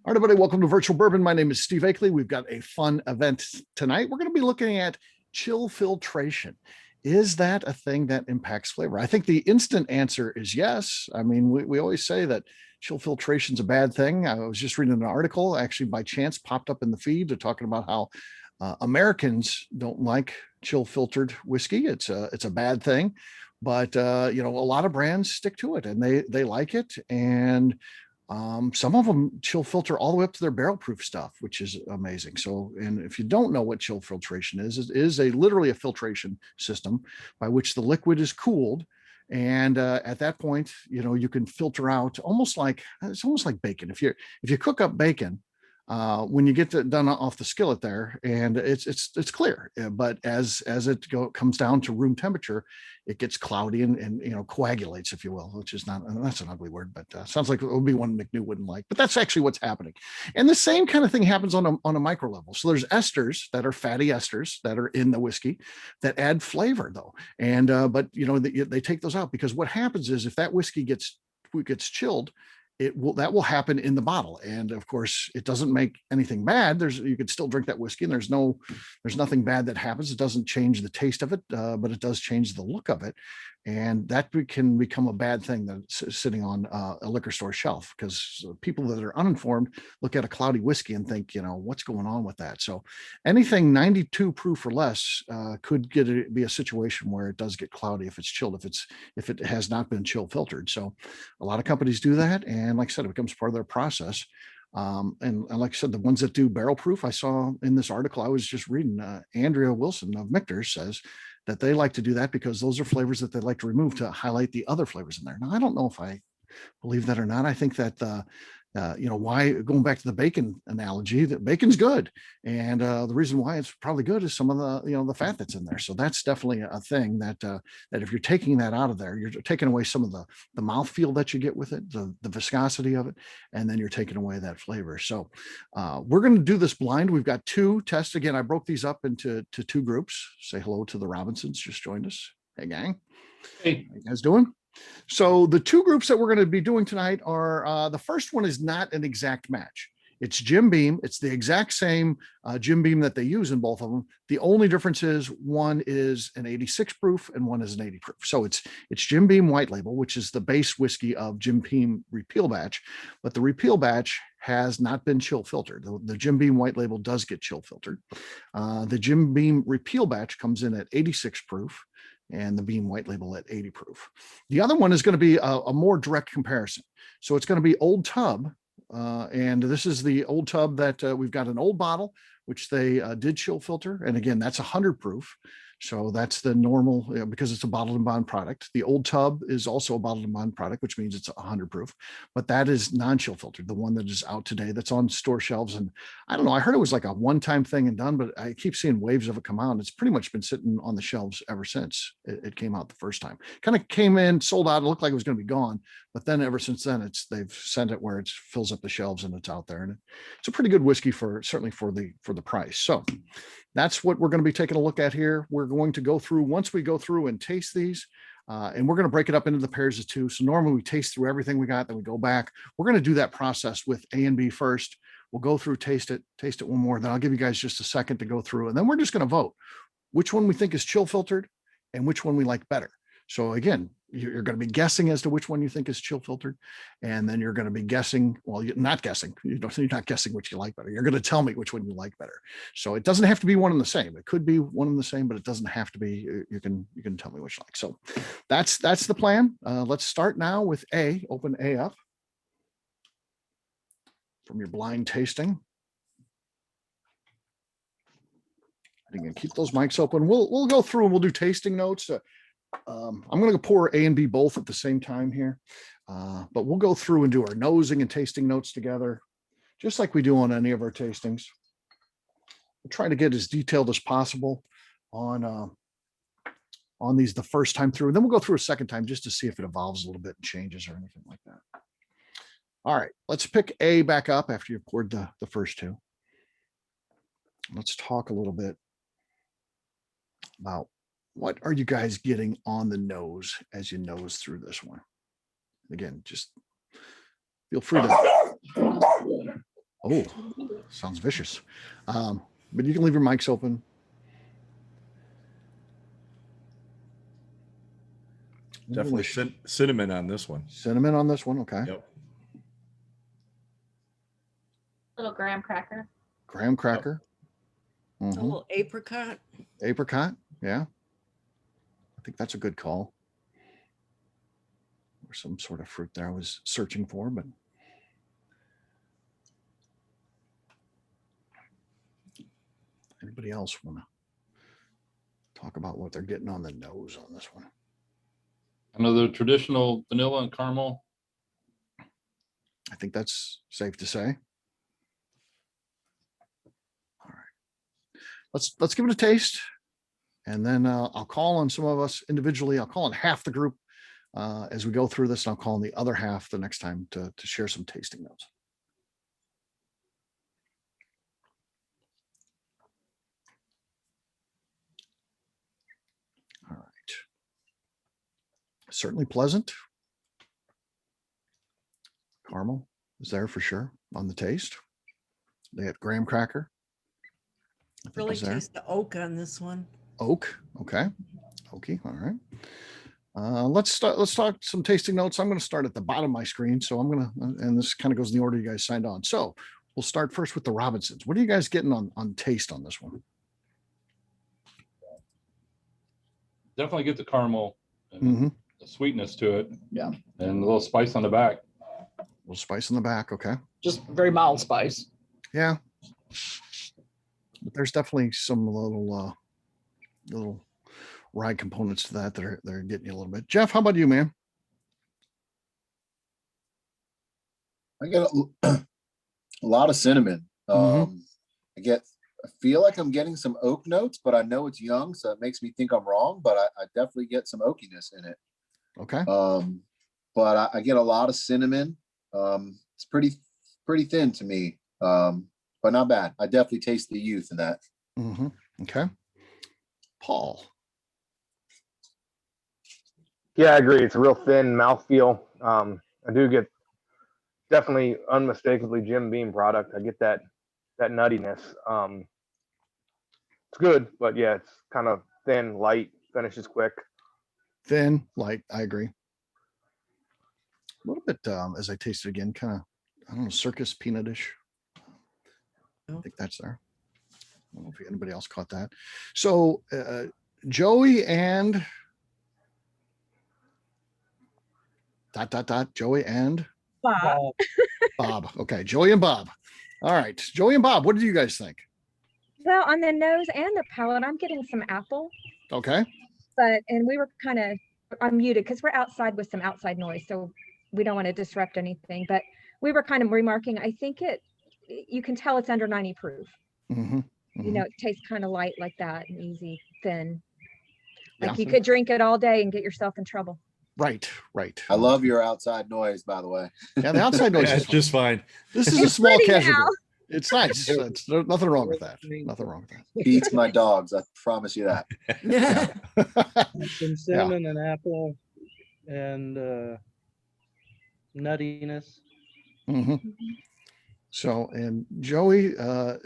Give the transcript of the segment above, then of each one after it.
All right, everybody, welcome to Virtual Bourbon. My name is Steve Akley. We've got a fun event tonight. We're going to be looking at chill filtration. Is that a thing that impacts flavor? I think the instant answer is yes. I mean, we always say that chill filtration is a bad thing. I was just reading an article, actually by chance, popped up in the feed. They're talking about how Americans don't like chill filtered whiskey. It's a bad thing, but a lot of brands stick to it and they like it. And some of them chill filter all the way up to their barrel proof stuff, which is amazing. So, and if you don't know what chill filtration is, it is literally a filtration system by which the liquid is cooled. And at that point, you can filter out it's almost like bacon. If you cook up bacon, when you get done off the skillet there, and it's clear, but as it comes down to room temperature, it gets cloudy and coagulates, if you will, which is not, that's an ugly word, but sounds like it would be one McNew wouldn't like. But that's actually what's happening, and the same kind of thing happens on a micro level. So there's esters that are fatty esters that are in the whiskey that add flavor, though, and but they take those out because what happens is if that whiskey gets chilled, that will happen in the bottle, and of course it doesn't make anything bad. You can still drink that whiskey and there's nothing bad that happens. It doesn't change the taste of it, but it does change the look of it, and that can become a bad thing that's sitting on a liquor store shelf, because people that are uninformed look at a cloudy whiskey and think, what's going on with that. So anything 92 proof or less could be a situation where it does get cloudy if it's chilled, if it has not been chill filtered. So a lot of companies do that, and like I said, it becomes part of their process. And like I said, the ones that do barrel proof, I saw in this article I was just reading, Andrea Wilson of Michter's says that they like to do that because those are flavors that they like to remove to highlight the other flavors in there. Now, I don't know if I believe that or not. I think that why, going back to the bacon analogy, that bacon's good, and the reason why it's probably good is some of the fat that's in there. So that's definitely a thing that if you're taking that out of there, you're taking away some of the mouthfeel that you get with it, the viscosity of it, and then you're taking away that flavor. So we're going to do this blind. We've got two tests. Again, I broke these up into two groups. Say hello to the Robinsons, just joined us. Hey, gang. Hey. How you guys doing? So the two groups that we're going to be doing tonight are, the first one is not an exact match. It's Jim Beam. It's the exact same Jim Beam that they use in both of them. The only difference is one is an 86 proof and one is an 80 proof. So it's Jim Beam White Label, which is the base whiskey of Jim Beam Repeal Batch, but the Repeal Batch has not been chill filtered. The Jim Beam White Label does get chill filtered. The Jim Beam Repeal Batch comes in at 86 proof, and the Beam White Label at 80 proof. The other one is going to be a more direct comparison. So it's going to be Old Tub, and this is the Old Tub that we've got an old bottle, which they did chill filter. And again, that's 100 proof. So that's the normal, because it's a bottled and bond product. The Old Tub is also a bottled and bond product, which means it's 100 proof, but that is non-chill filtered, the one that is out today, that's on store shelves. And I don't know, I heard it was like a one-time thing and done, but I keep seeing waves of it come out. And it's pretty much been sitting on the shelves ever since it came out the first time. Kind of came in, sold out, it looked like it was going to be gone, but then ever since then, they've sent it where it fills up the shelves and it's out there. And it's a pretty good whiskey certainly for the price. So that's what we're going to be taking a look at here. We're going to go through, once we go through and taste these, and we're going to break it up into the pairs of two. So normally we taste through everything we got, then we go back. We're going to do that process with A and B first. We'll go through, taste it one more. Then I'll give you guys just a second to go through, and then we're just going to vote which one we think is chill filtered and which one we like better. So again, you're going to be guessing as to which one you think is chill filtered, and then you're going to be guessing. Well, you're not guessing. You're not guessing which you like better. You're going to tell me which one you like better. So it doesn't have to be one and the same. It could be one and the same, but it doesn't have to be. You can tell me which you like. So that's the plan. Let's start now with A. Open A up from your blind tasting. You can keep those mics open. We'll go through and we'll do tasting notes. I'm going to pour A and B both at the same time here, but we'll go through and do our nosing and tasting notes together, just like we do on any of our tastings. We'll try to get as detailed as possible on these the first time through, and then we'll go through a second time just to see if it evolves a little bit and changes or anything like that. All right, let's pick A back up after you've poured the first two. Let's talk a little bit about what are you guys getting on the nose as you nose through this one. Again, just feel free to Oh, sounds vicious. But you can leave your mics open. Definitely cinnamon on this one. Cinnamon on this one. Okay. Yep. Little graham cracker. Graham cracker. A little apricot. Apricot. Yeah. I think that's a good call. Or some sort of fruit there I was searching for, but anybody else want to talk about what they're getting on the nose on this one? Another traditional vanilla and caramel. I think that's safe to say. All right, let's give it a taste, and then I'll call on some of us individually. I'll call on half the group as we go through this, and I'll call on the other half the next time to share some tasting notes. All right. Certainly pleasant. Caramel is there for sure on the taste. They had graham cracker. Really taste the oak on this one. Oak. Okay. Oaky. All right. Let's talk some tasting notes. I'm going to start at the bottom of my screen. So I'm going to, and this kind of goes in the order you guys signed on. So we'll start first with the Robinsons. What are you guys getting on taste on this one? Definitely get the caramel and the sweetness to it. Yeah. And a little spice on the back. A little spice in the back. Okay. Just very mild spice. Yeah. But there's definitely some little rye components to that they're getting you a little bit. Jeff, how about you, man? I get a lot of cinnamon. I feel like I'm getting some oak notes, but I know it's young, so it makes me think I'm wrong, but I definitely get some oakiness in it. Okay. But I get a lot of cinnamon. It's pretty thin to me, but not bad. I definitely taste the youth in that. Okay. Paul. Yeah, I agree. It's a real thin mouthfeel. I do get definitely unmistakably Jim Beam product. I get that nuttiness. It's good, but yeah, it's kind of thin, light, finishes quick. Thin, light. I agree. A little bit as I taste it again, kind of, I don't know, circus peanutish. I think that's there. I don't know if anybody else caught that. So Joey and Joey and Bob. Okay, Joey and Bob. All right, Joey and Bob, what did you guys think? Well, on the nose and the palate, I'm getting some apple. Okay. And we were kind of, I'm muted because we're outside with some outside noise, so we don't want to disrupt anything. But we were kind of remarking, I think you can tell it's under 90 proof. You know, it tastes kind of light like that and easy, thin. Like you could drink it all day and get yourself in trouble. Right. I love your outside noise, by the way. Yeah, the outside noise is just fine. This is a small casualty. It's nice. It's nothing wrong with that. Nothing wrong with that. Beats my dogs. I promise you that. Yeah. Some cinnamon and apple and nuttiness. So, and Joey,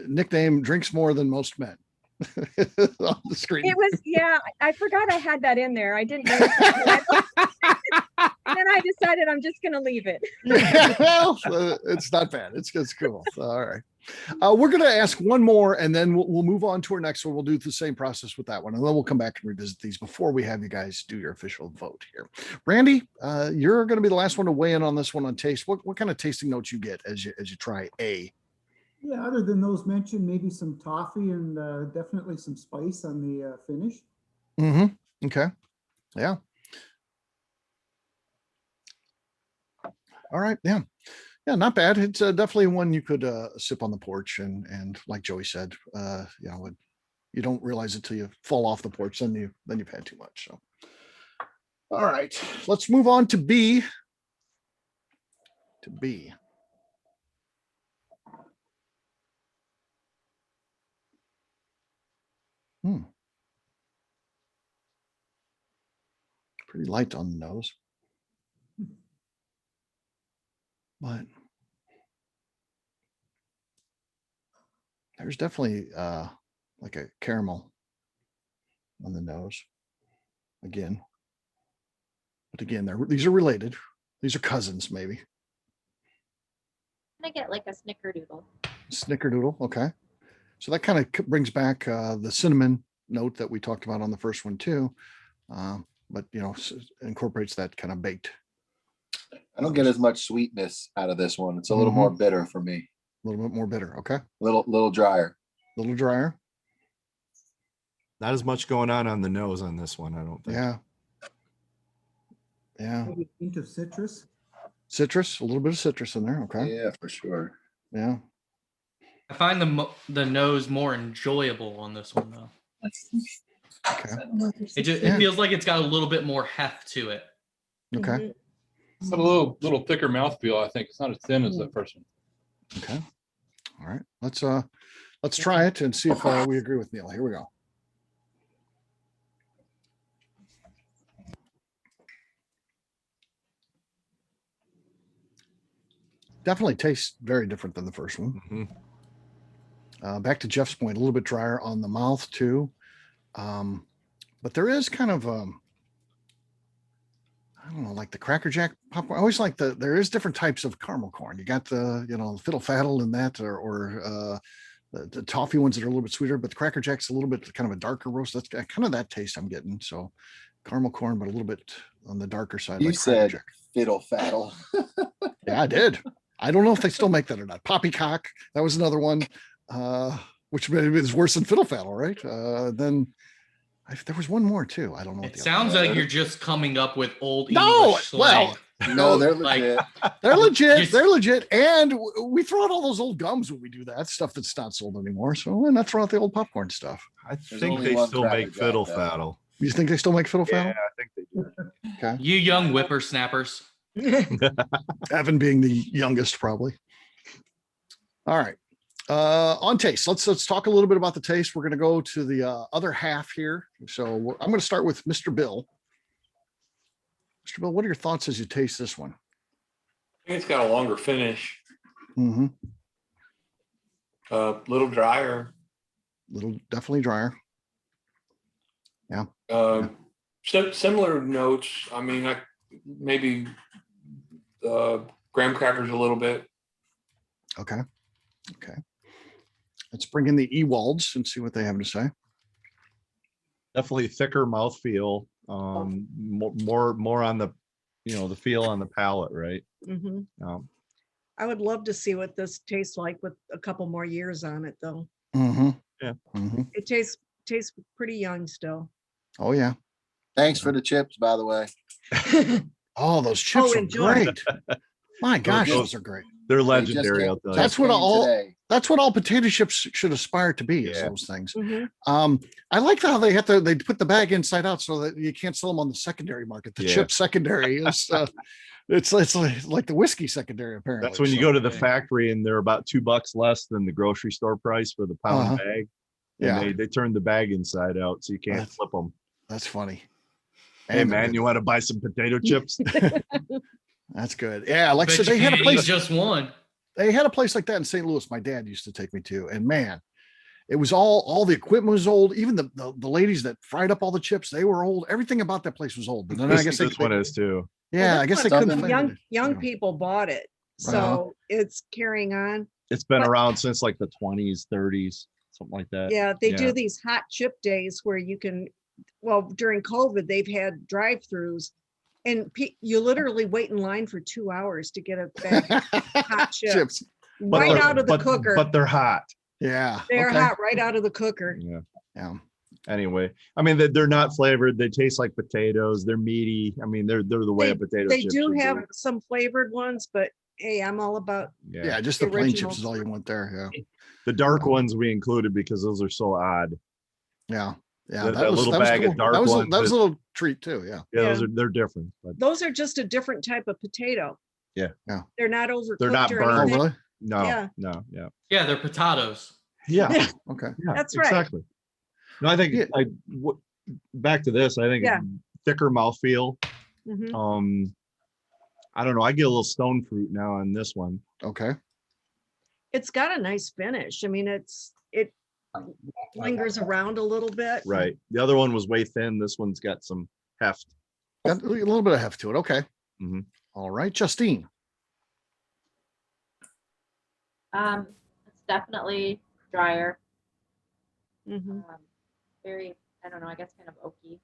nickname drinks more than most men on the screen. It was, yeah, I forgot I had that in there. I didn't know. And then I decided I'm just going to leave it. Well, it's not bad. It's cool. All right. We're going to ask one more, and then we'll move on to our next one. We'll do the same process with that one, and then we'll come back and revisit these before we have you guys do your official vote here. Randy, you're going to be the last one to weigh in on this one on taste. What kind of tasting notes you get as you try A? Yeah, other than those mentioned, maybe some toffee and definitely some spice on the finish. Okay. Yeah. All right. Yeah. Yeah, not bad. It's definitely one you could sip on the porch, and like Joey said, you don't realize it till you fall off the porch, then you've had too much. So, all right, let's move on to B. Pretty light on the nose. But There's definitely like a caramel on the nose again. But again, these are related. These are cousins, maybe. I get like a snickerdoodle. Snickerdoodle. Okay. So that kind of brings back the cinnamon note that we talked about on the first one too. But incorporates that kind of baked. I don't get as much sweetness out of this one. It's a little more bitter for me. A little bit more bitter. Okay. Little drier. A little drier. Not as much going on the nose on this one, I don't think. Yeah. Yeah. Maybe a hint of citrus. Citrus, a little bit of citrus in there. Okay. Yeah, for sure. Yeah. I find the nose more enjoyable on this one though. Okay. It feels like it's got a little bit more heft to it. Okay. It's got a little thicker mouthfeel, I think. It's not as thin as the first one. Okay. All right. Let's try it and see if we agree with Neil. Here we go. Definitely tastes very different than the first one. Back to Jeff's point, a little bit drier on the mouth too. But there is kind of I don't know, like the Cracker Jack popcorn. I always like there is different types of caramel corn. You got the fiddle faddle in that, or the toffee ones that are a little bit sweeter, but the Cracker Jack's a little bit kind of a darker roast. That's kind of that taste I'm getting. So caramel corn, but a little bit on the darker side. You like Cracker said Jack. fiddle faddle. Yeah, I did. I don't know if they still make that or not. Poppycock, that was another one, which maybe is worse than fiddle faddle, right? Then there was one more too. I don't know. It sounds like you're just coming up with old No, English slang. well, No, they're Like- legit. they're legit. Just- They're legit. And we throw out all those old gums when we do that stuff that's not sold anymore. So why not throw out the old popcorn stuff? I There's think only they one still Cracker make Jack, fiddle though. faddle. You think they still make fiddle Yeah, faddle? I think they do. Okay. You young whippersnappers. Evan being the youngest, probably. All right. On taste, let's talk a little bit about the taste. We're going to go to the other half here. So I'm going to start with Mr. Bill. Mr. Bill, what are your thoughts as you taste this one? I think it's got a longer finish, Mm-hmm. little drier. Definitely drier. Similar notes. I mean, maybe graham crackers a little bit. Okay. Let's bring in the Ewalds and see what they have to say. Definitely thicker mouthfeel. More on the, the feel on the palate, right? Mhm. Um, I would love to see what this tastes like with a couple more years on it, though. Mm-hmm. Yeah. Mm-hmm. It tastes pretty young still. Oh yeah. Thanks for the chips, by the way. Oh, those chips are enjoy. great. My gosh, Those- those are great. they're They just legendary. came- I'll tell you. That's what came all- today. That's what all potato chips should aspire to be, is Yeah. those things. Mhm. I like how they put the bag inside out so that you can't sell them on the secondary market. The Yeah. chip secondary is it's like the whiskey secondary, apparently. That's when you So, go to the factory and they're about $2 less than the grocery store price for the pound Uh-huh. bag. Yeah. And they turn the bag inside out so you can't That's- flip them. that's funny. Hey And man, you want to buy some potato chips? that's good. Yeah, like I Bet said, you they had a can't place. eat just one. They had a place like that in St. Louis. My dad used to take me to, and man, it was all the equipment was old. Even the ladies that fried up all the chips, they were old. Everything about that place was old. But then I guess this one is too. yeah, Well, I guess this they one's couldn't something find young it. people bought it, so it's carrying on. It's been But- around since like the 20s, 30s, something like that. Yeah, they yeah. do these hot chip days where you can, well, during COVID, they've had drive-throughs, and you literally wait in line for 2 hours to get a bag of hot chips But right they're- out of the but- cooker. But they're hot. Yeah, They're okay. hot right out of the cooker. Yeah. Yeah, Anyway, I mean, they're not flavored. They taste like potatoes. They're meaty. I mean, they're the way a potato They chip do should be. have some flavored ones, but hey, I'm all about yeah, just the plain original. chips is all you want there. Yeah, The dark ones we included because those are so odd. yeah. That That was little that was bag of cool. dark That was ones a that- little treat too. Yeah. Yeah, Yeah. they're different. But those are just a different type of potato. Yeah. Yeah. They're not overcooked they're not or burned. Oh, anything. really? No, Yeah. no, yeah. Yeah, they're potatoes. Yeah. Yeah. Okay. Yeah, That's right. Exactly. No, I think Yeah. back to this, I think Yeah. thicker mouthfeel. Mhm. I don't know. I get a little stone fruit now on this one. Okay. It's got a nice finish. I mean, it's it lingers around a little bit. Right. The other one was way thin. This one's got some heft. Got a little bit of heft to it. Okay. Mhm. All right, Justine. It's definitely drier. Mhm. Very, I don't know, I guess kind of oaky.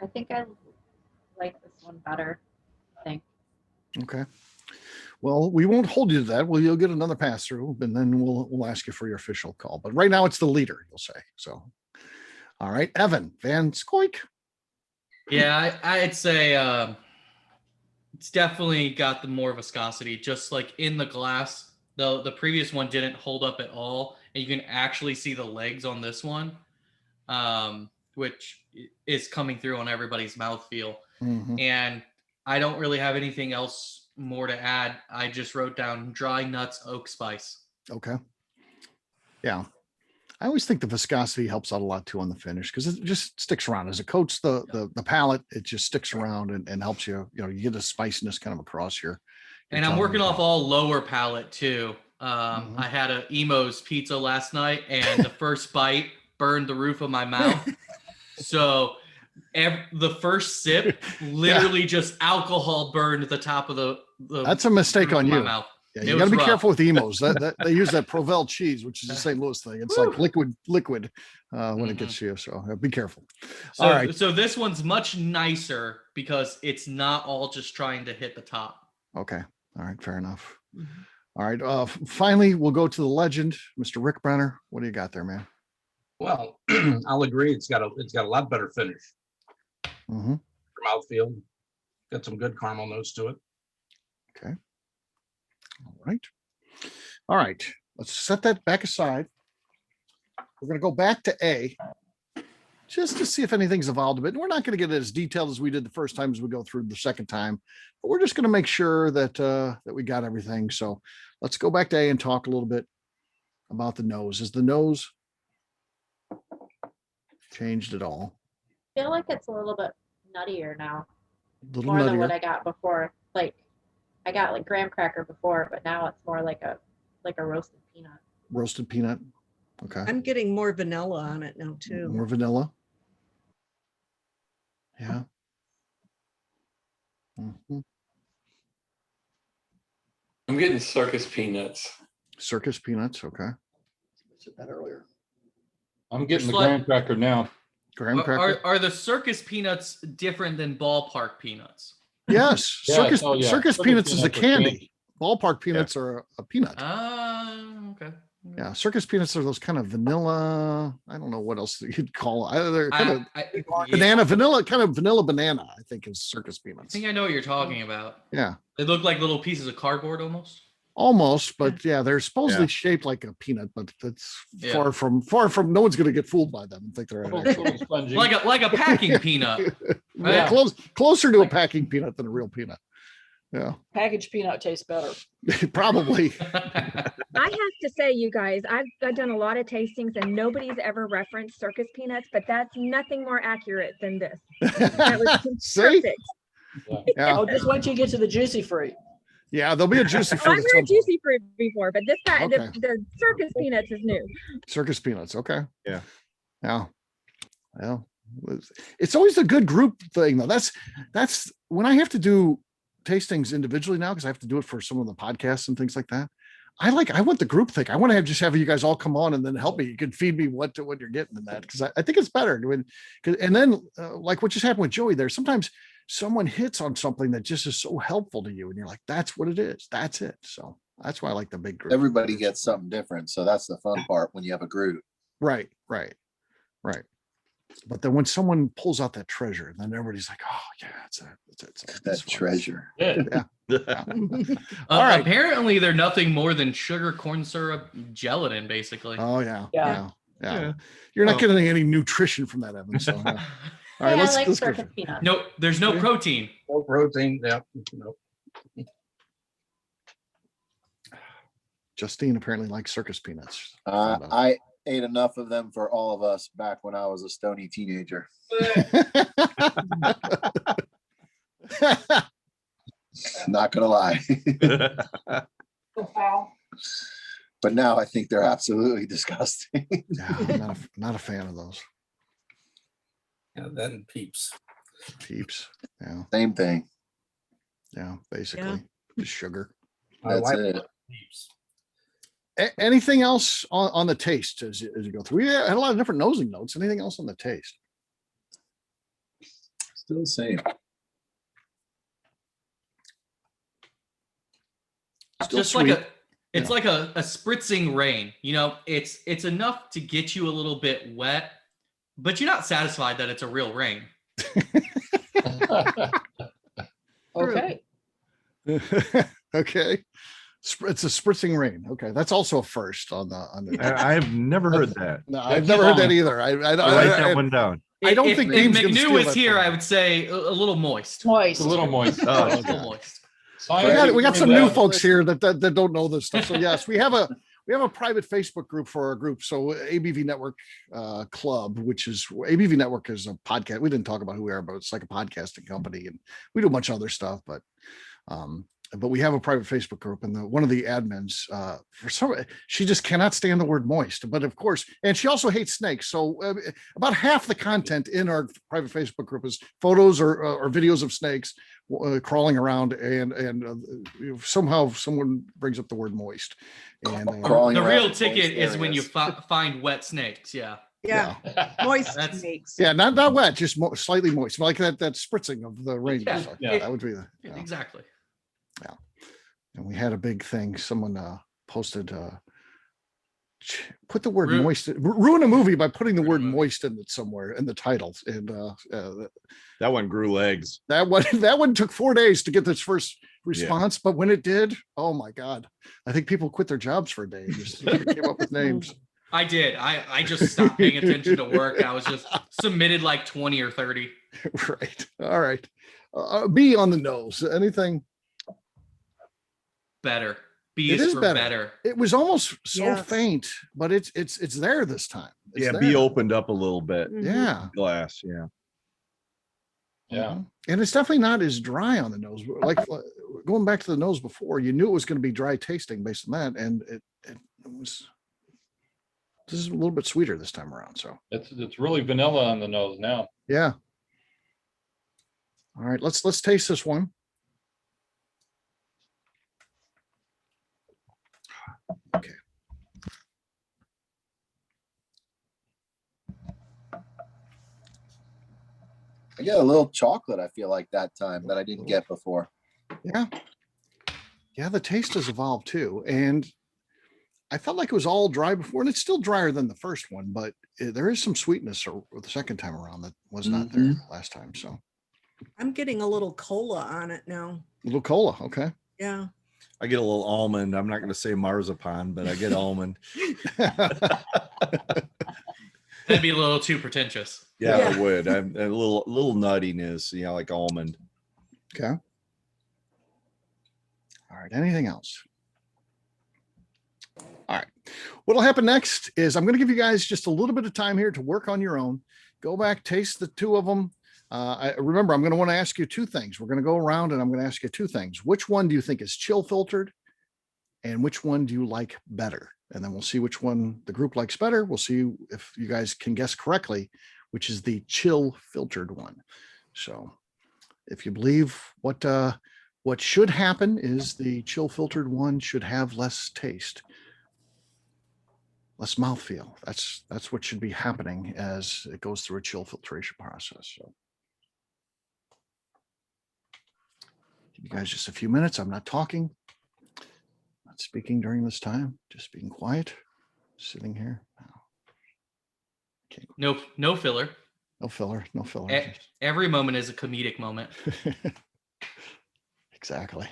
I think I like this one better. I think. Okay. Well, we won't hold you to that. Well, you'll get another pass through, and then we'll ask you for your official call. But right now, it's the leader. You'll say so. All right, Evan Van Scoik. Yeah, I'd say it's definitely got the more viscosity. Just like in the glass, the previous one didn't hold up at all, and you can actually see the legs on this one, which is coming through on everybody's mouthfeel. Mhm. And I don't really have anything else more to add. I just wrote down dry nuts, oak spice. Okay. Yeah. I always think the viscosity helps out a lot too on the finish because it just sticks around. As it coats the palate, it just sticks around and helps you, you get a spiciness kind of across your And I'm tongue. working off all lower palate too. Mm-hmm. I had a Emo's pizza last night, and the first bite burned the roof of my mouth. So the first sip literally just alcohol burned the top of the That's a mistake roof on of my you. mouth. Yeah, It you got to was be rough. careful with Emo's. That they use that Provel cheese, which is a St. Louis thing. It's like liquid when it gets to you. So be careful. So, all right. So this one's much nicer because it's not all just trying to hit the top. Okay. All right. Fair enough. All right. Finally, we'll go to the legend, Mr. Rick Brenner. What do you got there, man? Well, I'll agree. It's got a lot better finish. Mm-hmm. Mouthfeel, got some good caramel notes to it. Okay. All right. Let's set that back aside. We're going to go back to A just to see if anything's evolved a bit. And we're not going to get as detailed as we did the first time as we go through the second time, but we're just going to make sure that that we got everything. So let's go back to A and talk a little bit about the nose. Is the nose changed at all? I feel like it's a little bit nuttier now. Little More than what nuttier. I got before. Like I got like graham cracker before, but now it's more like a roasted peanut. Roasted peanut. Okay. I'm getting more vanilla on it now too. More vanilla. Yeah. Mhm. I'm getting circus peanuts. Circus peanuts. Okay. I'm getting Just the like- graham cracker now. Graham cracker. Are the circus peanuts different than ballpark peanuts? Yes. Yes, Circus oh, yeah. circus Circus peanuts is a peanuts are candy. Ballpark peanuts are a peanut. Okay. Yeah, circus peanuts are those kind of vanilla. I don't know what else you'd call it. They're kind of banana, vanilla, kind of vanilla banana, I think is circus I peanuts. think I know what you're talking about. Yeah, They look like little pieces of cardboard almost. almost, but yeah, they're supposedly Yeah. shaped like a peanut, but it's Yeah. far from. No one's going to get fooled by them and think they're actually Spongy. Like a packing peanut. yeah, closer to a packing peanut than a real peanut. Yeah, Packaged peanut tastes better. probably. I have to say, you guys, I've done a lot of tastings and nobody's ever referenced circus peanuts, but that's nothing more accurate than this. That was See? perfect. Yeah, Oh, just wait till you get to the juicy fruit. yeah, there'll be a juicy Oh, fruit. I've at some heard point. juicy fruit before, but this time Okay. the circus peanuts is new. Circus peanuts. Okay. Yeah. Yeah. Well, it's always a good group thing though. That's when I have to do tastings individually now, because I have to do it for some of the podcasts and things like that. I want the group thing. I want to just have you guys all come on and then help me. You can feed me what you're getting in that, because I think it's better. And then like what just happened with Joey there, sometimes someone hits on something that just is so helpful to you and you're like, that's what it is. That's it. So that's why I like the big group. Everybody gets something different. So that's the fun part when you have a group. Right. But then when someone pulls out that treasure, then everybody's like, oh yeah, it's That treasure. Yeah. Yeah. All right. Apparently, they're nothing more than sugar, corn syrup, gelatin, basically. Oh yeah. Yeah. Yeah. You're not getting any nutrition from that, Evan. So, yeah. All right, Yeah, let's I like go. circus peanuts. No, there's no protein. No protein. Yeah. No. Justine apparently likes circus peanuts. Found out. I ate enough of them for all of us back when I was a stony teenager. Not gonna lie. But now I think they're absolutely disgusting. Yeah, I'm not a fan of those. And then peeps. Peeps. Yeah. Same thing. Yeah. Basically, just sugar. That's it. Peeps. Anything else on the taste as you go through? We had a lot of different nosing notes. Anything else on the taste? Still the same. Still Just sweet. it's like a spritzing rain. You know, it's enough to get you a little bit wet, but you're not satisfied that it's a real rain. Okay. Okay. It's a spritzing rain. Okay, that's also a first on the. I've never heard that. No, I've never heard that either. I write that one down. I don't if, think if Dean's gonna McNew steal was that here, from I me. would say a little moist. Moist. It's a little moist. A little moist. We got some new folks here that don't know this stuff. So yes, we have a private Facebook group for our group. So ABV Network Club, which is ABV Network is a podcast. We didn't talk about who we are, but it's like a podcasting company, and we do a bunch of other stuff. But we have a private Facebook group, and one of the admins, for some, she just cannot stand the word moist. But of course, and she also hates snakes. So about half the content in our private Facebook group is photos or videos of snakes crawling around, and somehow someone brings up the word moist. And the real ticket is when you find wet snakes. Yeah. Yeah. Moist snakes. Yeah, not wet, just slightly moist, like that spritzing of the rain. Yeah. That would be exactly. Yeah. And we had a big thing. Someone posted put the word moist, ruin a movie by putting the word moist in it somewhere in the title. And that one grew legs. That one took 4 days to get this first response, but when it did, oh my God, I think people quit their jobs for a day and just came up with names. I did. I just stopped paying attention to work. I was just submitted like 20 or 30. Right. All right. B on the nose. Anything better? B is for better. It was almost so faint, but it's there this time. It's B opened up a little bit. Yeah. Glass. Yeah. Yeah. And it's definitely not as dry on the nose. Like going back to the nose before, you knew it was going to be dry tasting based on that, and it was. This is a little bit sweeter this time around. So it's really vanilla on the nose now. Yeah. All right, let's taste this one. Okay. I get a little chocolate, I feel like, that time that I didn't get before. Yeah. Yeah, the taste has evolved too. And I felt like it was all dry before, and it's still drier than the first one, but there is some sweetness the second time around that was not there last time. So I'm getting a little cola on it now. a little cola. Okay. Yeah. I get a little almond. I'm not going to say marzipan, but I get almond. That'd be a little too pretentious. Yeah, I would. I'm a little nuttiness, like almond. Okay. All right. Anything else? All right. What'll happen next is I'm going to give you guys just a little bit of time here to work on your own. Go back, taste the two of them. Remember, I'm going to want to ask you two things. We're going to go around and I'm going to ask you two things. Which one do you think is chill filtered? And which one do you like better? And then we'll see which one the group likes better. We'll see if you guys can guess correctly, which is the chill filtered one. So if you believe what should happen is the chill filtered one should have less taste, less mouthfeel. That's what should be happening as it goes through a chill filtration process. So give you guys just a few minutes. I'm not talking, not speaking during this time, just being quiet, sitting here. No filler. No filler. No filler. Every moment is a comedic moment. Exactly.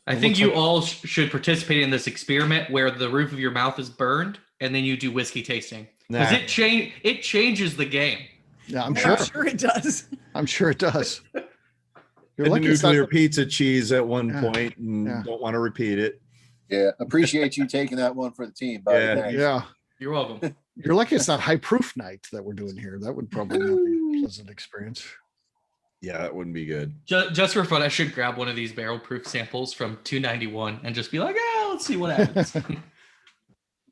I think you all should participate in this experiment where the roof of your mouth is burned and then you do whiskey tasting. Because it changes the game. Yeah, I'm sure. I'm sure it does. I'm sure it does. You're like nuclear pizza cheese at one point and don't want to repeat it. Yeah, appreciate you taking that one for the team. Buddy. Yeah. You're welcome. You're lucky it's not high proof night that we're doing here. That would probably not be a pleasant experience. Yeah, that wouldn't be good. Just for fun, I should grab one of these barrel proof samples from 291 and just be like, let's see what happens.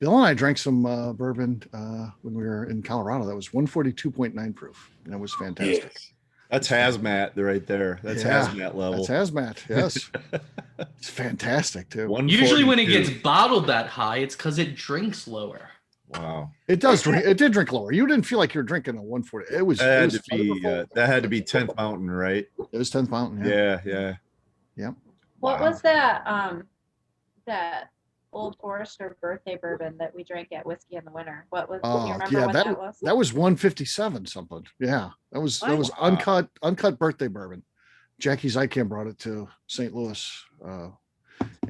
Bill and I drank some bourbon when we were in Colorado. That was 142.9 proof. And that was fantastic. Yes. That's hazmat right there. That's hazmat level. That's hazmat. Yes. It's fantastic too. Usually when it gets bottled that high, it's because it drinks lower. Wow. It does drink. It did drink lower. You didn't feel like you were drinking a 140. It was. That had to be 10th Mountain, right? It was 10th Mountain. Yeah. Yep. What was that? That Old Forester birthday bourbon that we drank at Whiskey in the Winter. What was? Do you remember what that was? That was 157 something. Yeah, that was uncut birthday bourbon. Jackie Zykan brought it to St. Louis, and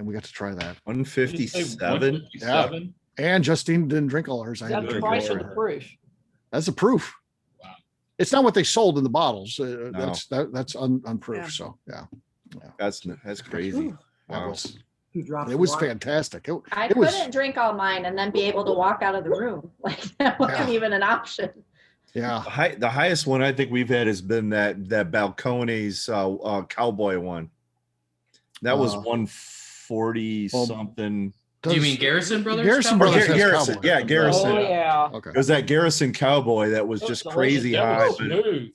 we got to try that. 157. Yeah. And Justine didn't drink all hers. That's the price of the proof. That's the proof. Wow. It's not what they sold in the bottles. That's unproof. Yeah. So yeah. That's crazy. Wow. It was fantastic. I couldn't drink all mine and then be able to walk out of the room. Like that wasn't even an option. Yeah. The highest one I think we've had has been that Balcones cowboy one. That was 140 something. Do you mean Garrison Brothers? Garrison Brothers. Garrison. Yeah, Garrison. Oh, yeah. Okay. It was that Garrison cowboy that was just crazy high. It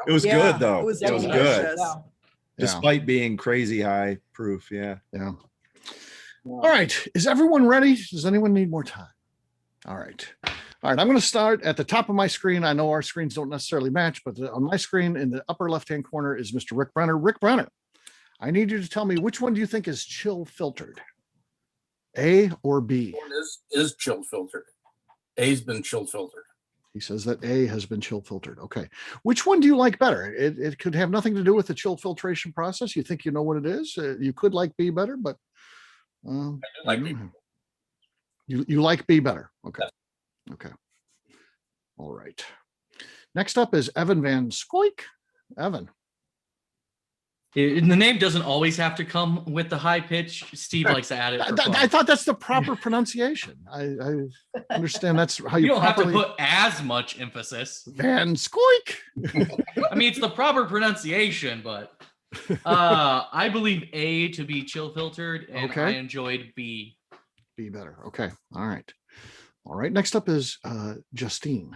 was good though. It was good. Yeah. Despite being crazy high proof. Yeah. Yeah. All right. Is everyone ready? Does anyone need more time? All right. All right. I'm going to start at the top of my screen. I know our screens don't necessarily match, but on my screen in the upper left-hand corner is Mr. Rick Brenner. Rick Brenner, I need you to tell me which one do you think is chill filtered? A or B? Is chill filtered. A's been chill filtered. He says that A has been chill filtered. Okay. Which one do you like better? It could have nothing to do with the chill filtration process. You think you know what it is. You could like B better, but I do like B. You like B better. Okay. Okay. All right. Next up is Evan Van Scoik. Evan. The name doesn't always have to come with the high pitch. Steve likes to add it. I thought that's the proper pronunciation. I understand that's how you don't have to put as much emphasis. Van Scoik. I mean, it's the proper pronunciation, but I believe A to be chill filtered, and I enjoyed B. B better. Okay. All right. All right. Next up is Justine.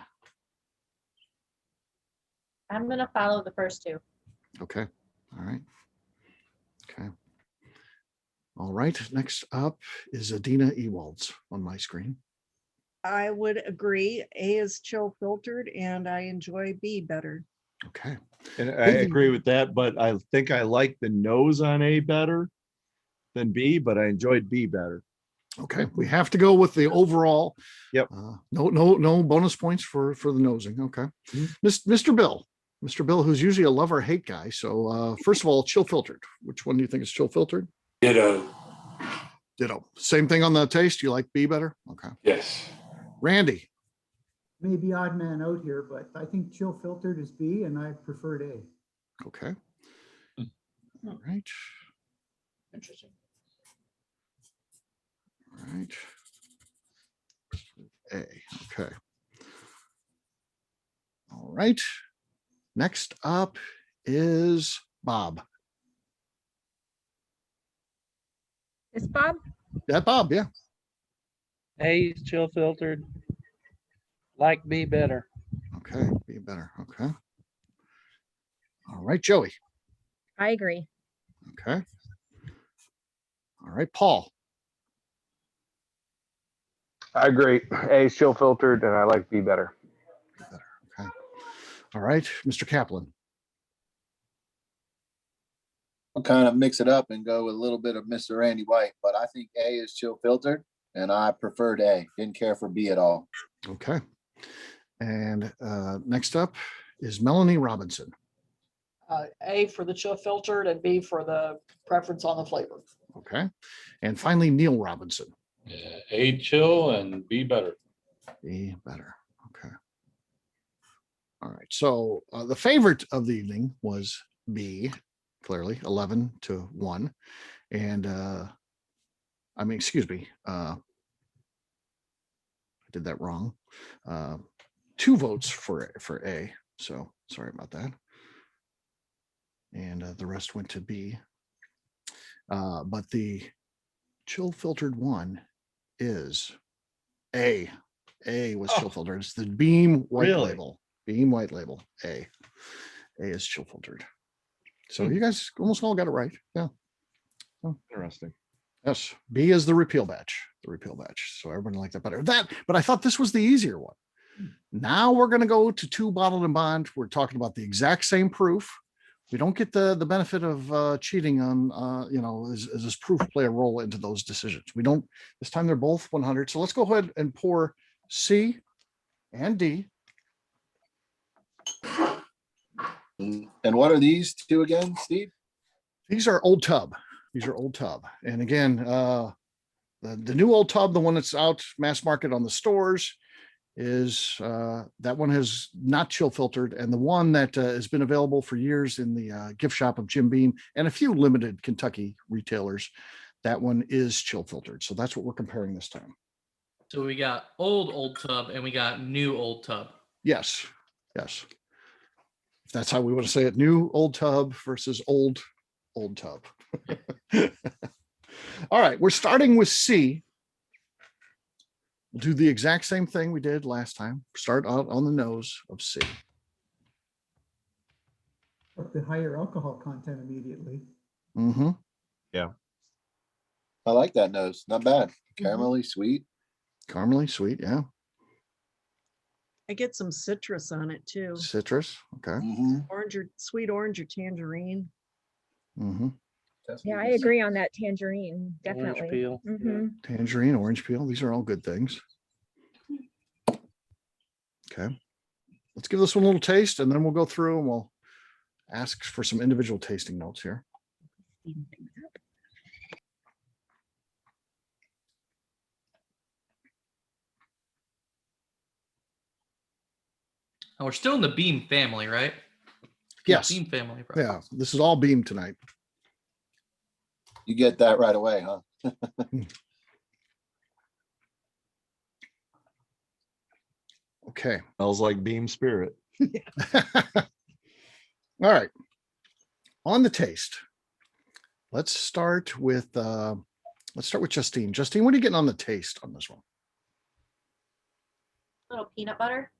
I'm going to follow the first two. Okay. All right. Okay. All right. Next up is Adina Ewalds on my screen. I would agree. A is chill filtered and I enjoy B better. Okay. And I agree with that, but I think I like the nose on A better than B, but I enjoyed B better. Okay. We have to go with the overall. Yep. No bonus points for the nosing. Okay. Mr. Bill. Mr. Bill, who's usually a love or hate guy. So first of all, chill filtered. Which one do you think is chill filtered? Ditto. Same thing on the taste. You like B better? Okay. Yes. Randy. Maybe odd man out here, but I think chill filtered is B and I preferred A. Okay. All right. Interesting. All right. A. Okay. All right. Next up is Bob. Is Bob? Yeah, Bob. Yeah. A's chill filtered. Like B better. Okay. B better. Okay. All right, Joey. I agree. Okay. All right, Paul. I agree. A's chill filtered, and I like B better. Okay. All right, Mr. Kaplan. I'll kind of mix it up and go with a little bit of Mr. Randy White, but I think A is chill filtered, and I preferred A. Didn't care for B at all. Okay. And next up is Melanie Robinson. A for the chill filtered and B for the preference on the flavor. Okay. And finally, Neil Robinson. Yeah, A chill and B better. B better. Okay. All right. So the favorite of the evening was B, clearly 11-1. And I mean, excuse me. I did that wrong. 2 votes for A. So sorry about that. and the rest went to B. But the chill filtered one is A. A was chill filtered. It's the Beam white Really? label. Beam white label. A. A is chill filtered. So you guys almost all got it right. Yeah. Interesting. Yes. B is the repeal batch. The repeal batch. So everybody liked that better. But I thought this was the easier one. Now we're going to go to 2 bottled and bond. We're talking about the exact same proof. We don't get the benefit of cheating on, as this proof play a role into those decisions. We don't, this time they're both 100. So let's go ahead and pour C and D. And what are these two again, Steve? These are Old Tub. These are Old Tub. And again, the new Old Tub, the one that's out mass market on the stores, is that one has not chill filtered, and the one that has been available for years in the gift shop of Jim Beam and a few limited Kentucky retailers, that one is chill filtered. So that's what we're comparing this time. So we got Old Tub and we got new Old Tub. Yes. If that's how we want to say it, new Old Tub versus Old Tub. All right, we're starting with C. We'll do the exact same thing we did last time. Start out on the nose of C. Up the higher alcohol content immediately. Mm-hmm. Yeah. I like that nose. Not bad. Caramelly, sweet. Caramelly, sweet, yeah. I get some citrus on it too. Citrus, okay. Orange or sweet orange or tangerine. Mm-hmm. Yeah, I agree on that tangerine, definitely. Orange peel. Tangerine, orange peel, these are all good things. Okay. Let's give this one a little taste, and then we'll go through and we'll ask for some individual tasting notes here. And we're still in the Beam family, right? Yes. Beam family. Bro. Yeah, this is all Beam tonight. You get that right away, huh? Okay. Smells like Beam Spirit. All right. On the taste, let's start with Justine. Justine, what are you getting on the taste on this one? A little peanut butter.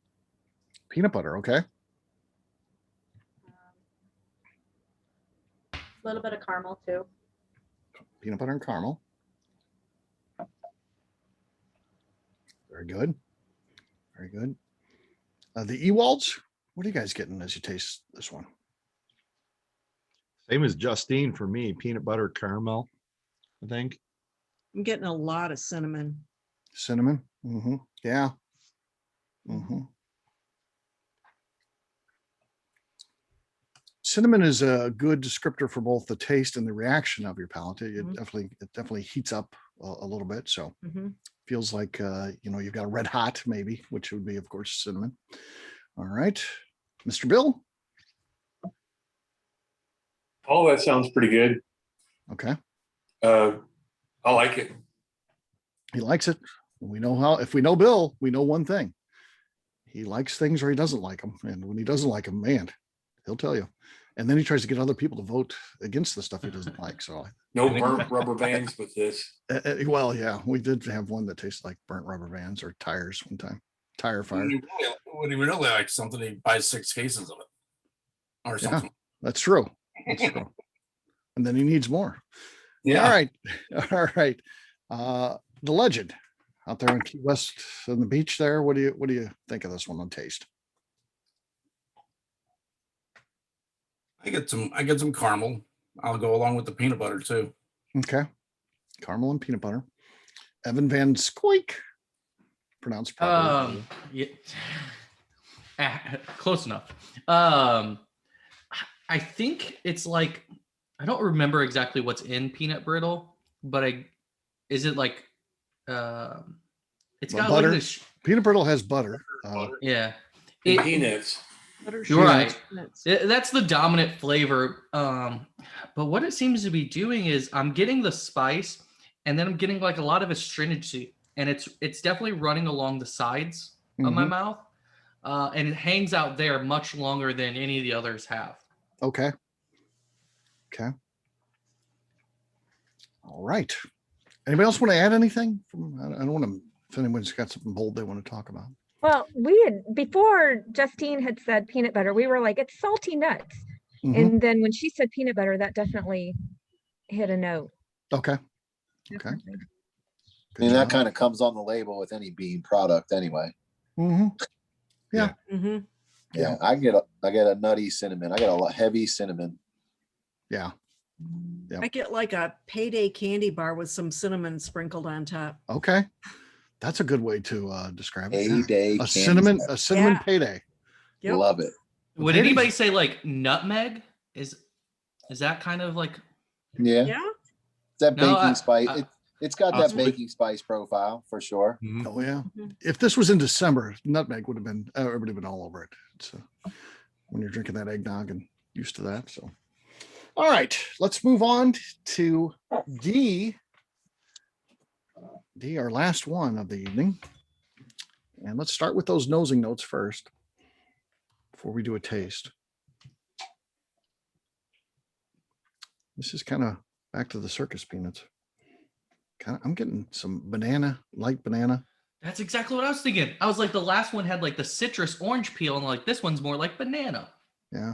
Peanut butter, okay. A little bit of caramel too. Peanut butter and caramel. Very good. Very good. The Ewalds, what are you guys getting as you taste this one? Same as Justine for me. Peanut butter, caramel, I think. I'm getting a lot of cinnamon. Cinnamon. Mm-hmm. Yeah. Mm-hmm. Cinnamon is a good descriptor for both the taste and the reaction of your palate. It definitely heats up a little bit. So feels like you've got a red hot maybe, which would be of course cinnamon. All right, Mr. Bill. Oh, that sounds pretty good. Okay. I like it. He likes it. We know how. If we know Bill, we know one thing: he likes things or he doesn't like them. And when he doesn't like them, man, he'll tell you. And then he tries to get other people to vote against the stuff he doesn't like. So No burnt rubber bands with this. Well, yeah, we did have one that tasted like burnt rubber bands or tires one time. Tire fire. When he really likes something, he buys 6 cases of it or something. Yeah, that's true. That's true. And then he needs more. Yeah. All right. All right. The Legend out there in Key West on the beach there. What do you think of this one on taste? I get some caramel. I'll go along with the peanut butter too. Okay. Caramel and peanut butter. Evan Van Squeak. Pronounced properly. Yeah. Close enough. I think it's like, I don't remember exactly what's in peanut brittle, but is it like it's got butter. Like peanut brittle has butter. Yeah. Peanuts. You're right. That's the dominant flavor. But what it seems to be doing is I'm getting the spice and then I'm getting like a lot of astringency, and it's definitely running along the sides of my mouth. And it hangs out there much longer than any of the others have. Okay. Okay. All right. Anybody else want to add anything? I don't want to, if anyone's got something bold they want to talk about. Well, we had, before Justine had said peanut butter, we were like, it's salty nuts. And then when she said peanut butter, that definitely hit a note. Okay. Okay. Definitely. I mean, that kind of comes on the label with any bean product anyway. Yeah. Yeah, I get a nutty cinnamon. I get a heavy cinnamon. Yeah. I get like a payday candy bar with some cinnamon sprinkled on top. Okay. That's a good way to describe it. Payday A cinnamon Yeah. payday. Yep. Love it. Would anybody say like nutmeg? Is that kind of like? Yeah. Yeah. That No, baking spice. It's got that absolutely. baking spice profile for sure. Oh yeah. If this was in December, nutmeg would have been everybody been all over it. So when you're drinking that eggnog and used to that. So all right, let's move on to D. D, our last one of the evening. And let's start with those nosing notes first before we do a taste. This is kind of back to the circus peanuts. I'm getting some banana, light banana. That's exactly what I was thinking. I was like, the last one had like the citrus orange peel, and like this one's more like banana. Yeah.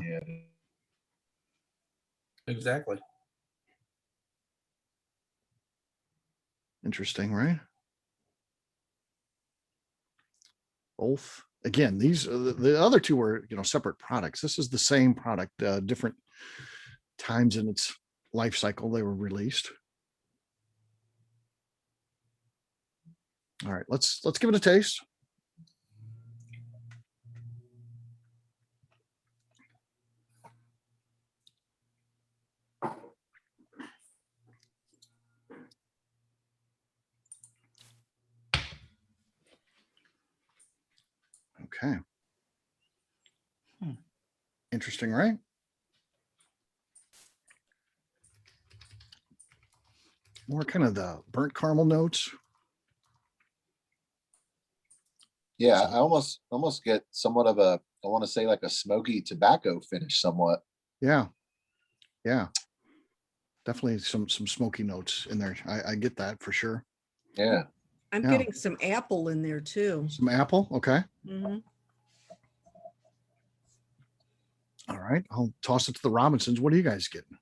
Exactly. Interesting, right? Both. Again, these the other two were separate products. This is the same product, different times in its life cycle they were released. All right, let's give it a taste. Okay. Interesting, right? More kind of the burnt caramel notes. Yeah, I almost get somewhat of a, I want to say like a smoky tobacco finish somewhat. Yeah. Yeah. Definitely some smoky notes in there. I get that for sure. Yeah. I'm Yeah. getting some apple in there too. Some apple. Okay. Mhm. All right. I'll toss it to the Robinsons. What are you guys getting?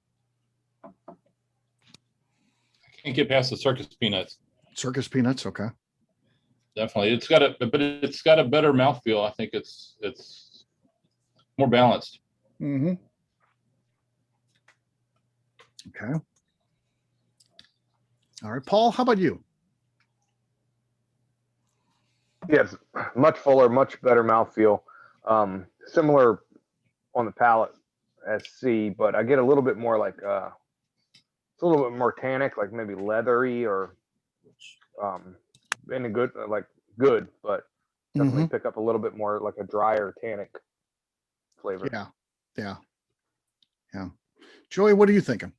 Can't get past the circus peanuts. Circus peanuts. Okay. Definitely. It's got a better mouthfeel. I think it's more balanced. Okay. All right, Paul, how about you? Yes, much fuller, much better mouthfeel. Similar on the palate as C, but I get a little bit more like it's a little bit more tannic, like maybe leathery or in a good good, but definitely pick up a little bit more like a drier tannic flavor. Yeah. Joey, what are you thinking?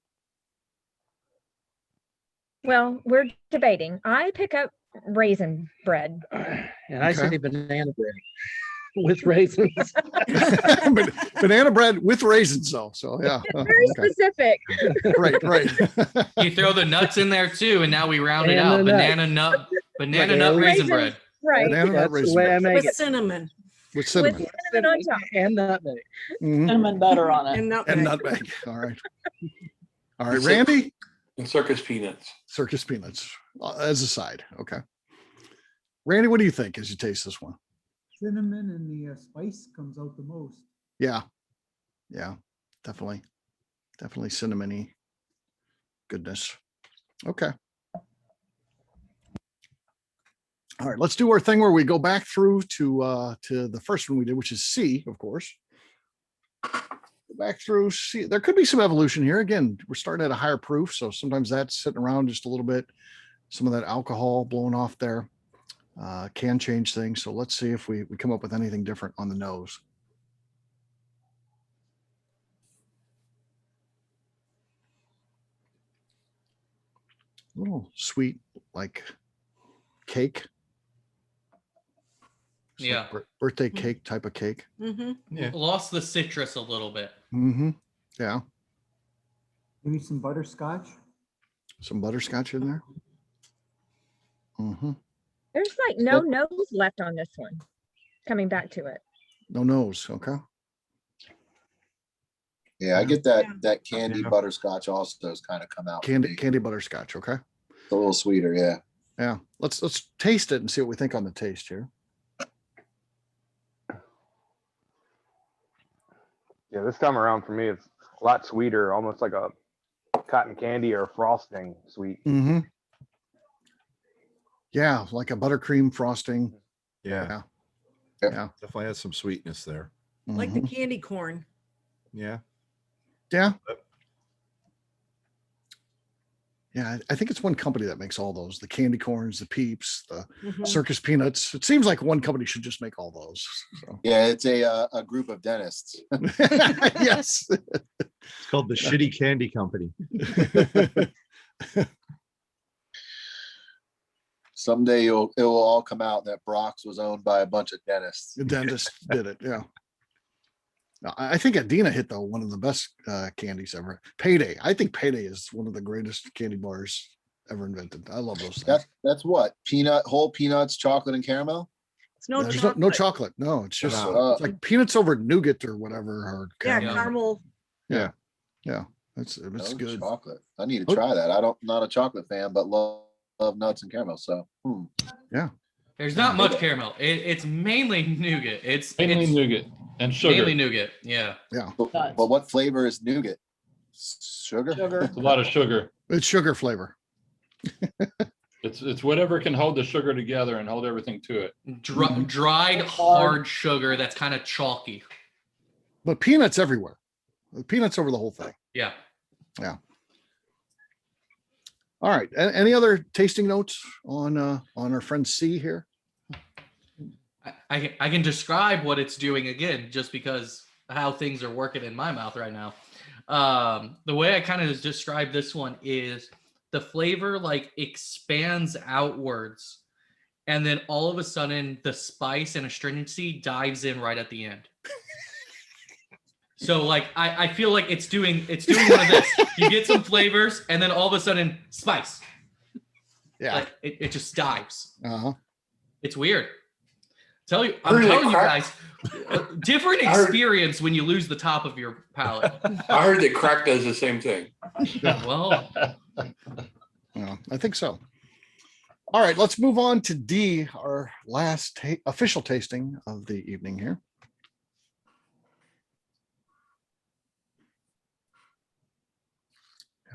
Well, we're debating. I pick up raisin bread. And I say banana bread with raisins. Banana bread with raisins, though. So yeah. Very specific. Right. You throw the nuts in there too, and now we round it And out. the Banana nuts. nut raisin bread. Right. Banana nut That's the raisin way I bread. make With it. cinnamon With cinnamon. With cinnamon on top. And nutmeg. Cinnamon butter on it. and nutmeg. And nutmeg. All right. All right, Randy? And circus peanuts. Circus peanuts as a side. Okay. Randy, what do you think as you taste this one? Cinnamon and the spice comes out the most. Yeah. Definitely cinnamony goodness. Okay. All right, let's do our thing where we go back through to the first one we did, which is C, of course. Go back through C. There could be some evolution here. Again, we're starting at a higher proof, so sometimes that's sitting around just a little bit. Some of that alcohol blowing off there can change things. So let's see if we come up with anything different on the nose. A little sweet, like cake. It's Yeah. like birthday cake type of cake. Mm-hmm. Yeah. Lost the citrus a little bit. Yeah. Maybe some butterscotch. Some butterscotch in there. Mm-hmm. There's like no nose left on this one. Coming back to it. No nose. Okay. Yeah, I get that candy butterscotch also has kind of come out. Candy butterscotch. Okay. It's a little sweeter, yeah. Yeah. Let's taste it and see what we think on the taste here. Yeah, this time around for me, it's a lot sweeter, almost like a cotton candy or frosting sweet. Mm-hmm. Yeah, like a buttercream frosting. Yeah. Yeah. Definitely has some sweetness there. Like the candy corn. Yeah. Yeah. Yeah, I think it's one company that makes all those, the candy corns, the peeps, the circus peanuts. It seems like one company should just make all those. So. Yeah, it's a group of dentists. Yes. It's called the Shitty Candy Company. Someday it will all come out that Brock's was owned by a bunch of dentists. The dentist did it, yeah. I think Adina hit one of the best candies ever. Payday. I think Payday is one of the greatest candy bars ever invented. I love those things. That's what? Whole peanuts, chocolate, and caramel? It's no There's chocolate. no chocolate. No, it's just it's like peanuts over nougat or whatever. Or Caramel. Yeah. It's No good. chocolate. I need to try that. Not a chocolate fan, but love nuts and caramel. So yeah. There's not much caramel. It's mainly nougat. It's mainly nougat and sugar. Mainly nougat. Yeah. Yeah. But what flavor is nougat? Sugar? It's a lot of sugar. It's sugar flavor. It's whatever can hold the sugar together and hold everything to it. Dried hard sugar that's kind of chalky. But peanuts everywhere. Peanuts over the whole thing. Yeah. Yeah. All right. Any other tasting notes on our friend C here? I can describe what it's doing again, just because how things are working in my mouth right now. The way I kind of describe this one is the flavor like expands outwards, and then all of a sudden the spice and astringency dives in right at the end. So like I feel like it's doing one of this. You get some flavors, and then all of a sudden spice. Yeah, like it just dives. Uh-huh. It's weird. I'm telling you guys, different experience when you lose the top of your palate. I heard that crack does the same thing. Well, yeah, I think so. All right, let's move on to D, our last official tasting of the evening here.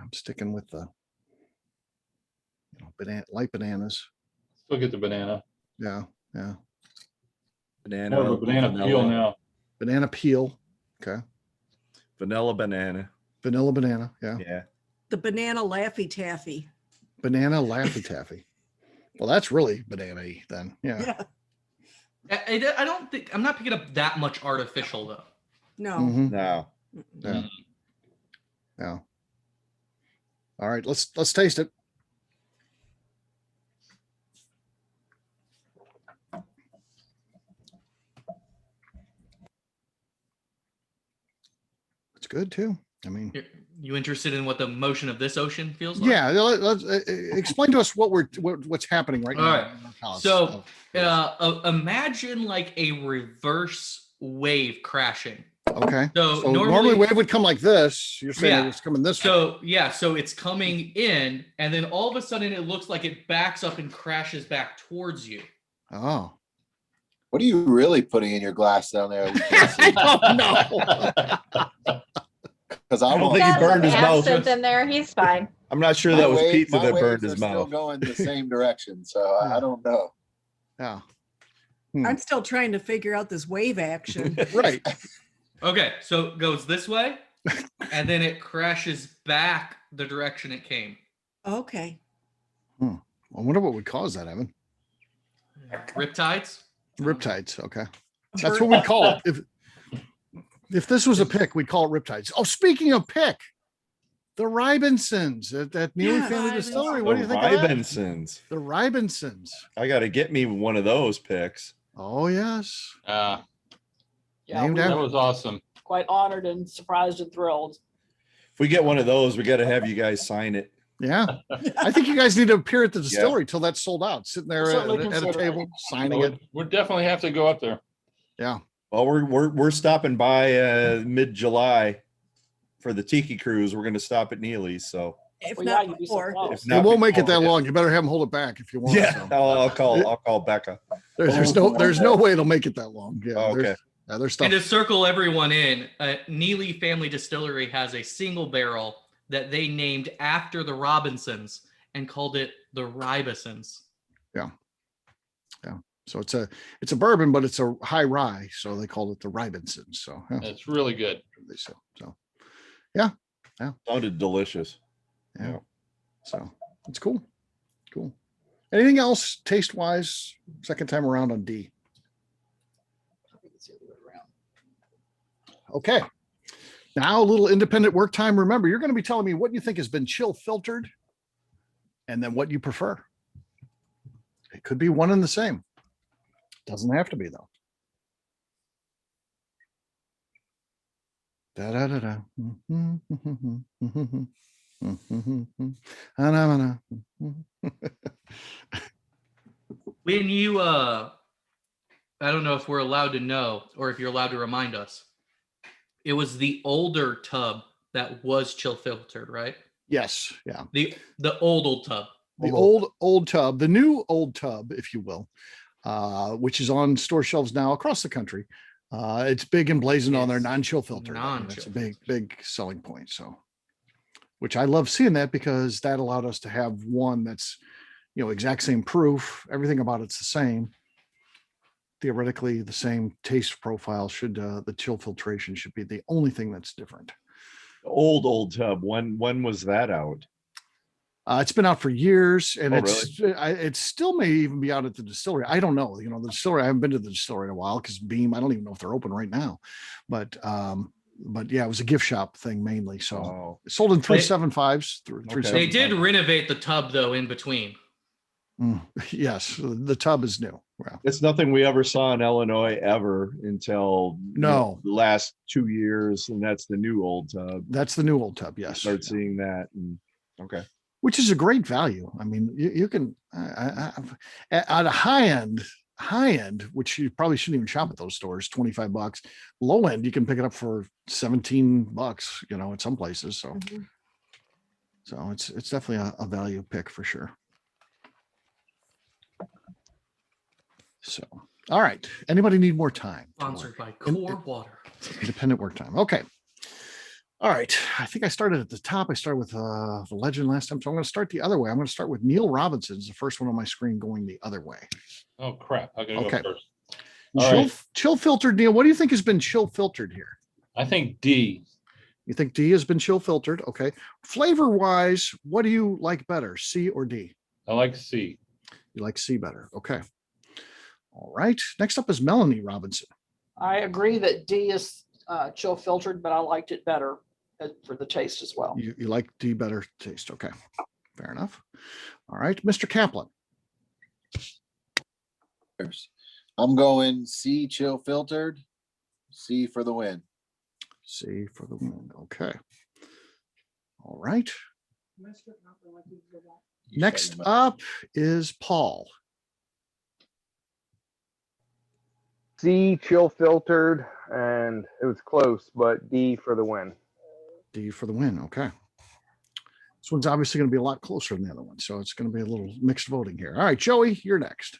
I'm sticking with the light bananas. Still get the banana. Yeah. More of a banana peel now. Banana peel. Okay. Vanilla banana. Vanilla banana. Yeah. Yeah. The banana Laffy Taffy. Banana Laffy Taffy. Well, that's really banana-y then. Yeah. I don't think I'm not picking up that much artificial though. No. No. Yeah. Yeah. All right, let's taste it. It's good too. I mean, you interested in what the motion of this ocean feels like? Yeah, let's explain to us what's happening right now. All right. So imagine like a reverse wave crashing. Okay. So normally wave would come like this. You're saying it's coming this way. So it's coming in, and then all of a sudden it looks like it backs up and crashes back towards you. Oh. What are you really putting in your glass down there? I don't know. Because I don't think he burned his mouth. In there, he's fine. I'm not sure that was pizza that burned his mouth. Still going the same direction, so I don't know. Yeah. I'm still trying to figure out this wave action. Right. Okay, so it goes this way, and then it crashes back the direction it came. Okay. I wonder what would cause that, Evan. Riptides? Riptides, okay. That's what we call it. If this was a pick, we'd call it riptides. Oh, speaking of pick, the Ribinsons at that Neely Family Distillery. What do you think of that? Ribinsons. The Ribinsons. I got to get me one of those picks. Oh, yes. Yeah, Named That after- was awesome. quite honored and surprised and thrilled. we get one of those, we got to have you guys sign it. Yeah. I think you guys need to appear at the distillery till that's sold out, sitting there We'll at, certainly at a consider it. table, signing it. We definitely have to go up there. Yeah. Well, we're stopping by mid-July for the Tiki Cruise. We're going to stop at Neely's. So If not, you'd be so close. It won't make it that long. You better have them hold it back if you want. Yeah, So. I'll call Becca. There's no way it'll make it that long. Yeah. Okay. There's stuff. And to circle everyone in, Neely Family Distillery has a single barrel that they named after the Robinsons and called it the Ribisons. Yeah. Yeah. So it's a bourbon, but it's a high rye, so they call it the Ribinsons. So yeah. It's really good. They say so. Yeah. Yeah. Sounded delicious. Yeah. So it's cool. Cool. Anything else taste wise? Second time around on D. Okay. Now a little independent work time. Remember, you're going to be telling me what you think has been chill filtered and then what you prefer. It could be one and the same. Doesn't have to be though. Da da da da. When you, I don't know if we're allowed to know or if you're allowed to remind us, it was the older tub that was chill filtered, right? Yes. Yeah. The old tub. The old tub, the new old tub, if you will, which is on store shelves now across the country. It's big and blazing on their non-chill filter. That's a big selling point. So, which I love seeing that because that allowed us to have one that's, exact same proof. Everything about it's the same. Theoretically, the same taste profile. Should the chill filtration should be the only thing that's different. Old tub. When was that out? It's been out for years, and it still may even be out at the distillery. I don't know. The distillery. I haven't been to the distillery in a while because Beam. I don't even know if they're open right now. But yeah, it was a gift shop thing mainly. So it sold in 375s. They did renovate the tub though in between. Yes, the tub is new. Wow. It's nothing we ever saw in Illinois ever until the last 2 years, and that's the new old tub. That's the new old tub. Yes, start seeing that. And which is a great value. I mean, you can at a high end, which you probably shouldn't even shop at those stores, $25. Low end, you can pick it up for $17, at some places. So, so it's definitely a value pick for sure. So, all right. Anybody need more time? Sponsored by Core Water. Independent work time. Okay. All right. I think I started at the top. I started with the legend last time. So I'm going to start the other way. I'm going to start with Neil Robinson's, the first one on my screen going the other way. Oh, crap. I gotta go first. Chill filtered, Neil. What do you think has been chill filtered here? I think D. You think D has been chill filtered? Okay. Flavor wise, what do you like better, C or D? I like C. You like C better. Okay. All right. Next up is Melanie Robinson. I agree that D is chill filtered, but I liked it better for the taste as well. You like D better taste. Okay. Fair enough. All right. Mr. Kaplan. I'm going C chill filtered, C for the win. C for the win. Okay. All right. Next up is Paul. C chill filtered, and it was close, but D for the win. D for the win. Okay. This one's obviously going to be a lot closer than the other one, so it's going to be a little mixed voting here. All right, Joey, you're next.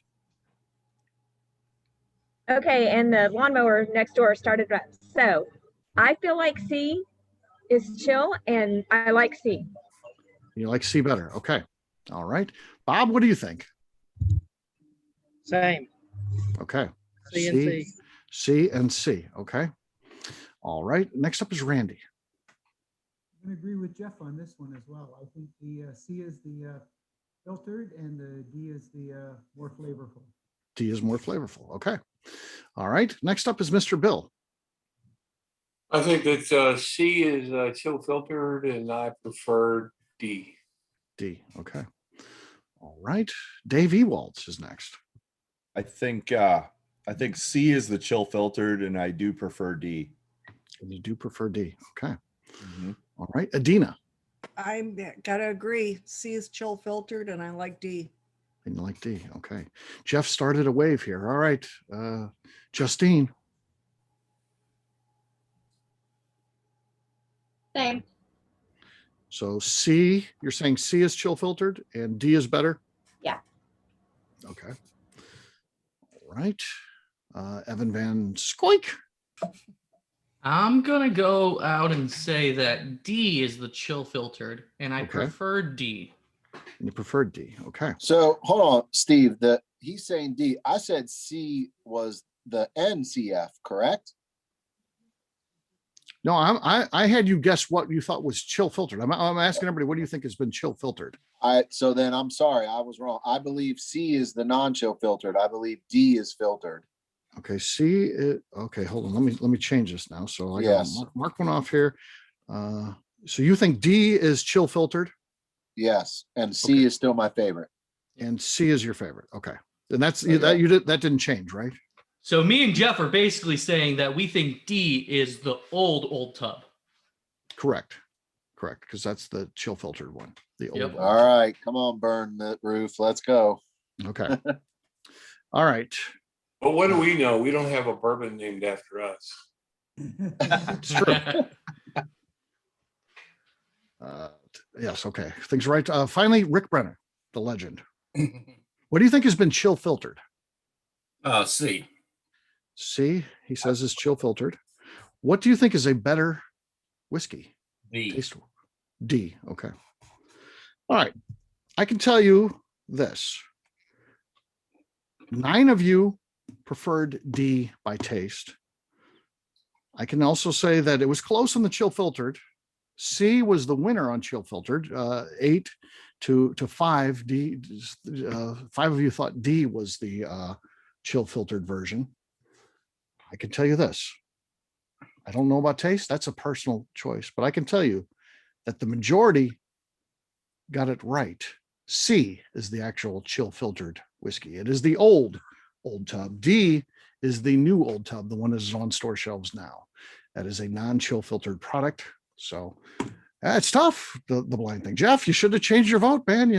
Okay, and the lawnmower next door started up. So I feel like C is chill, and I like C. You like C better. Okay. All right. Bob, what do you think? Same. Okay. C and C. C and C. Okay. All right. Next up is Randy. I'm going to agree with Jeff on this one as well. I think the C is the filtered and the D is the more flavorful. D is more flavorful. Okay. All right. Next up is Mr. Bill. I think that C is chill filtered, and I prefer D. D. Okay. All right. Dave Ewalds is next. I think C is the chill filtered, and I do prefer D. And you do prefer D. Okay. All right, Adina. I'm gotta agree. C is chill filtered and I like D. And you like D. Okay. Jeff started a wave here. All right. Justine. Same. So C, you're saying C is chill filtered and D is better? Yeah. Okay. All right. Evan Van Scoik. I'm gonna go out and say that D is the chill filtered, and I Okay. prefer D. And you prefer D. Okay. So hold on, Steve. He's saying D. I said C was the NCF, correct? No, I had you guess what you thought was chill filtered. I'm asking everybody, what do you think has been chill filtered? So then I'm sorry, I was wrong. I believe C is the non-chill filtered. I believe D is filtered. Okay, C. Okay, hold on. Let me change this now. So I Yes. gotta mark one off here. So you think D is chill filtered, Yes, and C is still my favorite. and C is your favorite. Okay, and that's Okay. that didn't change, right? So me and Jeff are basically saying that we think D is the old tub. Correct, because that's the chill filtered one. The old Yep. one. All right, come on, burn the roof. Let's go. Okay. All right. But what do we know? We don't have a bourbon named after us. It's true. Yes. Okay. Things right. Finally, Rick Brenner, the legend. What do you think has been chill filtered? C. C, he says, is chill filtered. What do you think is a better whiskey? D. Taste. D. Okay. All right. I can tell you this. 9 of you preferred D by taste. I can also say that it was close on the chill filtered. C was the winner on chill filtered. 8 to 5. D. 5 of you thought D was the chill filtered version. I can tell you this. I don't know about taste. That's a personal choice, but I can tell you that the majority got it right. C is the actual chill filtered whiskey. It is the old tub. D is the new old tub, the one that is on store shelves now. That is a non-chill filtered product. So it's tough, the blind thing. Jeff, you should have changed your vote, man.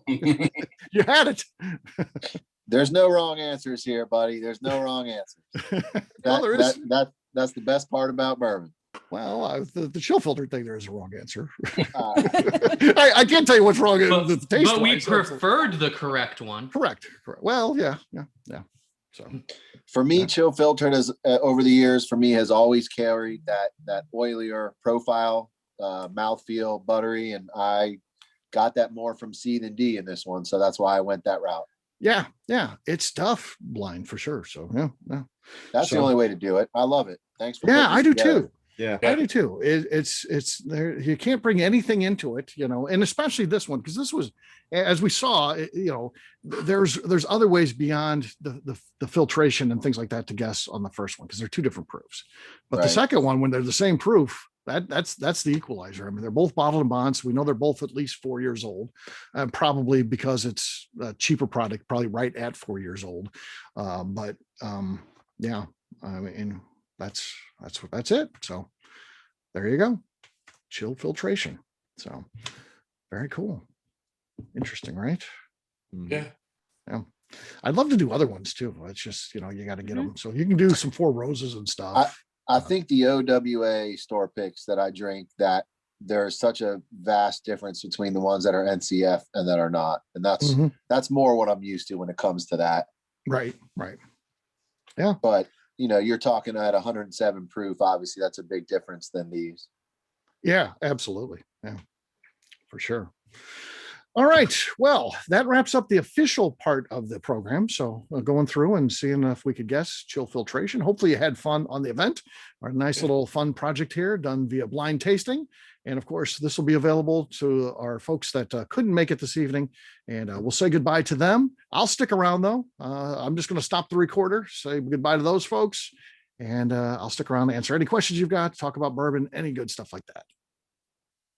You had it. There's no wrong answers here, buddy. There's no wrong answers. Well, there is. That's the best part about bourbon. Well, the chill filtered thing, there is a wrong answer. I can't tell you what's wrong. The taste, But we preferred the correct one. Correct. Well, yeah. So for me, chill filtered has over the years for me has always carried that oilier profile, mouthfeel, buttery, and I got that more from C than D in this one, so that's why I went that route. Yeah, it's tough, blind for sure. So yeah. That's the only way to do it. I love it. Thanks for Yeah, I do together. too. Yeah, I do too. It's there. You can't bring anything into it, and especially this one, because this was, as we saw, there's other ways beyond the filtration and things like that to guess on the first one, because they're 2 different proofs. But the Right. second one, when they're the same proof, that's the equalizer. I mean, they're both bottled in bonds. We know they're both at least 4 years old, probably because it's a cheaper product, probably right at 4 years old. Yeah, I mean, that's it. So there you go. Chill filtration. So very cool. Interesting, right? Yeah. Yeah. I'd love to do other ones too. It's just, you got to get them. So you can do some 4 Roses and stuff. I think the OWA store picks that I drink, that there's such a vast difference between the ones that are NCF and that are not. And that's more what I'm used to when it comes to that. Right. Yeah. But you're talking at 107 proof. Obviously, that's a big difference than these. Yeah, absolutely. Yeah, for sure. All right. Well, that wraps up the official part of the program. So going through and seeing if we could guess chill filtration. Hopefully you had fun on the event. Our nice little fun project here done via blind tasting. And of course, this will be available to our folks that couldn't make it this evening. And we'll say goodbye to them. I'll stick around though. I'm just going to stop the recorder, say goodbye to those folks. And I'll stick around to answer any questions you've got, talk about bourbon, any good stuff like that.